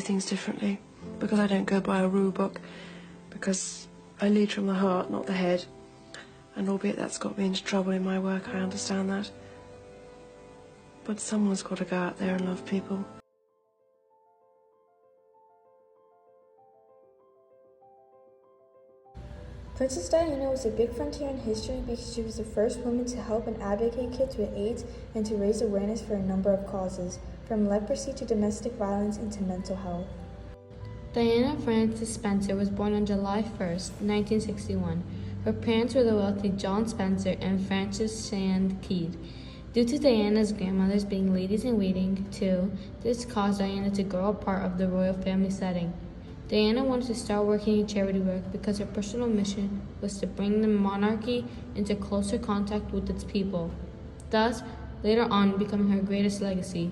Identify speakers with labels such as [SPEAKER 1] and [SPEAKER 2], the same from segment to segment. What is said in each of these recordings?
[SPEAKER 1] things differently, because I don't go by a rule book, because I lead from the heart, not the head. And albeit that's got me into trouble in my work, I understand that. But someone's got to go out there and love people.
[SPEAKER 2] Princess Diana was a big frontier in history because she was the first woman to help and advocate kids with AIDS and to raise awareness for a number of causes, from leprosy to domestic violence and to mental health.
[SPEAKER 3] Diana Frances Spencer was born on July 1st, 1961. Her parents were the wealthy John Spencer and Frances Shand Keed. Due to Diana's grandmothers being ladies-in-waiting, too, this caused Diana to grow a part of the royal family setting. Diana wanted to start working in charity work because her personal mission was to bring the monarchy into closer contact with its people, thus, later on, becoming her greatest legacy.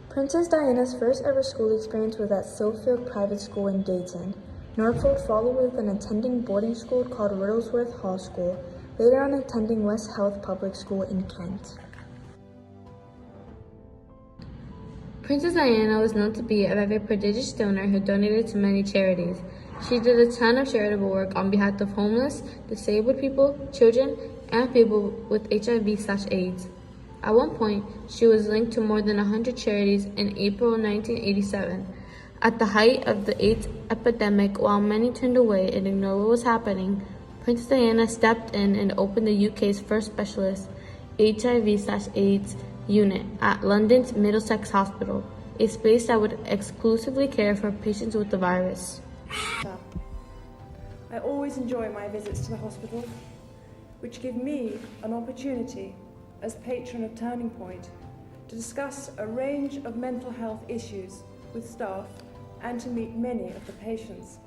[SPEAKER 2] Princess Diana's first ever school experience was at Sofield Private School in Dayton. Norfolk followed with an attending boarding school called Riddlesworth Hall School, later on attending West Heath Public School in Kent.
[SPEAKER 3] Princess Diana was known to be a very prodigious donor who donated to many charities. She did a ton of charitable work on behalf of homeless, disabled people, children, and people with HIV/AIDS. At one point, she was linked to more than 100 charities in April 1987. At the height of the AIDS epidemic, while many turned away and ignored what was happening, Princess Diana stepped in and opened the UK's first specialist HIV/AIDS unit at London's Middlesex Hospital, a space that would exclusively care for patients with the virus.
[SPEAKER 4] I always enjoy my visits to the hospital, which give me an opportunity, as patron of Turning Point, to discuss a range of mental health issues with staff and to meet many of the patients.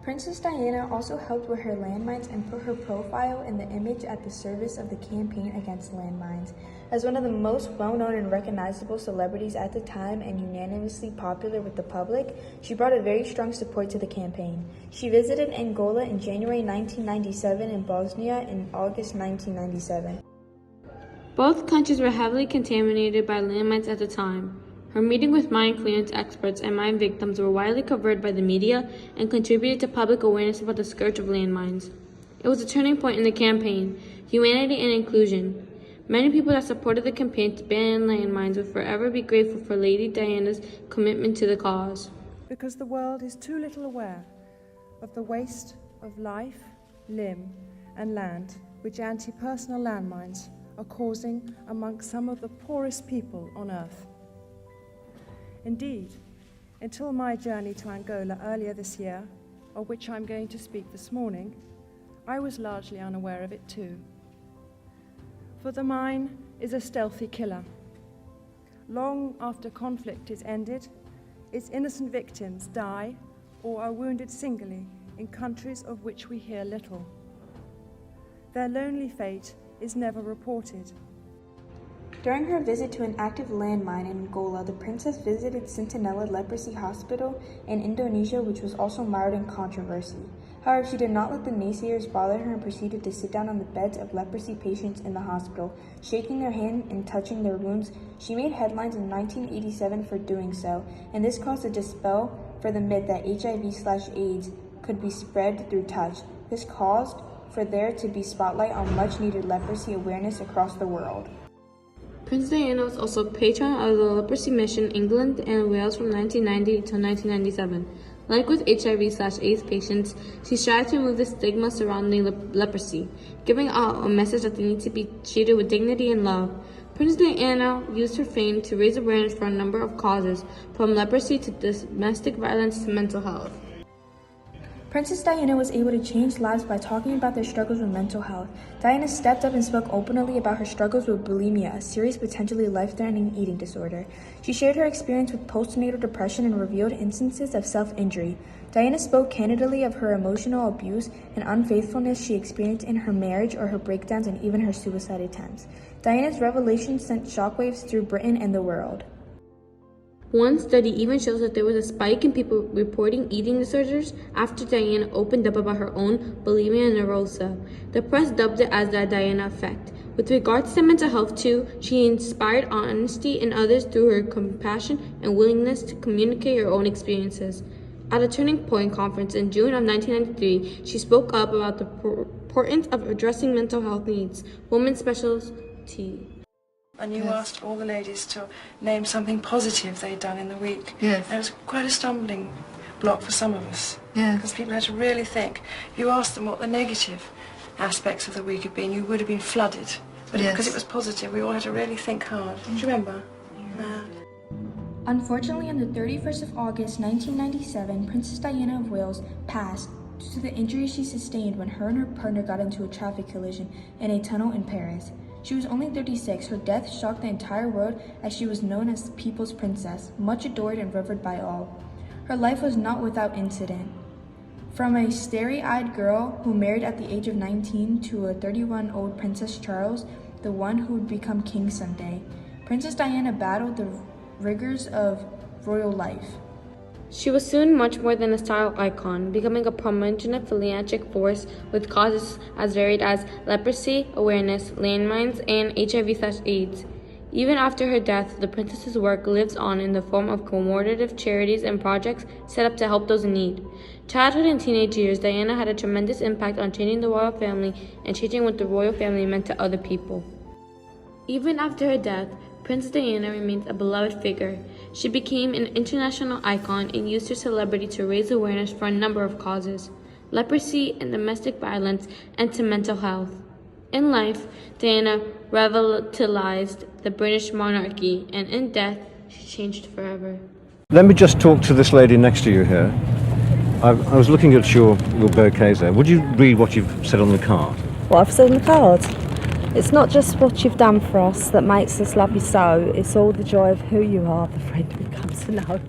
[SPEAKER 2] Princess Diana also helped with her landmines and put her profile and the image at the service of the campaign against landmines. As one of the most well-known and recognizable celebrities at the time and unanimously popular with the public, she brought a very strong support to the campaign. She visited Angola in January 1997 and Bosnia in August 1997.
[SPEAKER 3] Both countries were heavily contaminated by landmines at the time. Her meeting with mine clearance experts and mine victims were widely covered by the media and contributed to public awareness about the scourge of landmines. It was a turning point in the campaign, humanity and inclusion. Many people that supported the campaign to ban landmines will forever be grateful for Lady Diana's commitment to the cause.
[SPEAKER 4] Because the world is too little aware of the waste of life, limb, and land which anti-personal landmines are causing amongst some of the poorest people on Earth. Indeed, until my journey to Angola earlier this year, of which I'm going to speak this morning, I was largely unaware of it too. For the mine is a stealthy killer. Long after conflict is ended, its innocent victims die or are wounded singly in countries of which we hear little. Their lonely fate is never reported.
[SPEAKER 2] During her visit to an active landmine in Angola, the princess visited Centinela Leprosy Hospital in Indonesia, which was also mired in controversy. However, she did not let the naysayers bother her and proceeded to sit down on the beds of leprosy patients in the hospital, shaking their hand and touching their wounds. She made headlines in 1987 for doing so, and this caused a dispel for the myth that HIV/AIDS could be spread through touch. This caused for there to be spotlight on much-needed leprosy awareness across the world.
[SPEAKER 3] Princess Diana was also patron of the Leprosy Mission England and Wales from 1990 to 1997. Like with HIV/AIDS patients, she strived to remove the stigma surrounding leprosy, giving out a message that they need to be treated with dignity and love. Princess Diana used her fame to raise awareness for a number of causes, from leprosy to domestic violence to mental health.
[SPEAKER 2] Princess Diana was able to change lives by talking about their struggles with mental health. Diana stepped up and spoke openly about her struggles with bulimia, a serious, potentially life-threatening eating disorder. She shared her experience with postnatal depression and revealed instances of self-injury. Diana spoke candidly of her emotional abuse and unfaithfulness she experienced in her marriage or her breakdowns and even her suicide attempts. Diana's revelations sent shockwaves through Britain and the world.
[SPEAKER 3] One study even shows that there was a spike in people reporting eating disorders after Diana opened up about her own bulimia nervosa. The press dubbed it as the Diana effect, With regards to mental health too, she inspired honesty in others through her compassion and willingness to communicate her own experiences. At a Turning Point conference in June of 1993, she spoke up about the importance of addressing mental health needs, women's specialty.
[SPEAKER 1] And you asked all the ladies to name something positive they'd done in the week.
[SPEAKER 5] Yes.
[SPEAKER 1] And it was quite a stumbling block for some of us.
[SPEAKER 5] Yes.
[SPEAKER 1] Because people had to really think. If you asked them what the negative aspects of the week had been, you would have been flooded. But
[SPEAKER 5] Yes.
[SPEAKER 1] because it was positive, we all had to really think hard. Do you remember? Yeah.
[SPEAKER 2] Unfortunately, on the 31st of August 1997, Princess Diana of Wales passed due to the injuries she sustained when her and her partner got into a traffic collision in a tunnel in Paris. She was only 36. Her death shocked the entire world as she was known as the People's Princess, much adored and revered by all. Her life was not without incident. From a starry-eyed girl who married at the age of 19 to a 31-year-old Princess Charles, the one who would become king someday, Princess Diana battled the rigors of royal life.
[SPEAKER 3] She was soon much more than a style icon, becoming a prominent philanthropic force with causes as varied as leprosy awareness, landmines, and HIV/AIDS. Even after her death, the princess's work lives on in the form of commemorative charities and projects set up to help those in need. Childhood and teenage years, Diana had a tremendous impact on changing the royal family and changing what the royal family meant to other people. Even after her death, Princess Diana remains a beloved figure. She became an international icon and used her celebrity to raise awareness for a number of causes: leprosy and domestic violence, and to mental health. In life, Diana revitalized the British monarchy, and in death, she changed forever.
[SPEAKER 6] Let me just talk to this lady next to you here. I was looking at your bouquets there. Would you read what you've said on the card?
[SPEAKER 7] What I've said on the card? It's not just what you've done for us that makes us love you so, it's all the joy of who you are, the friend we come to know.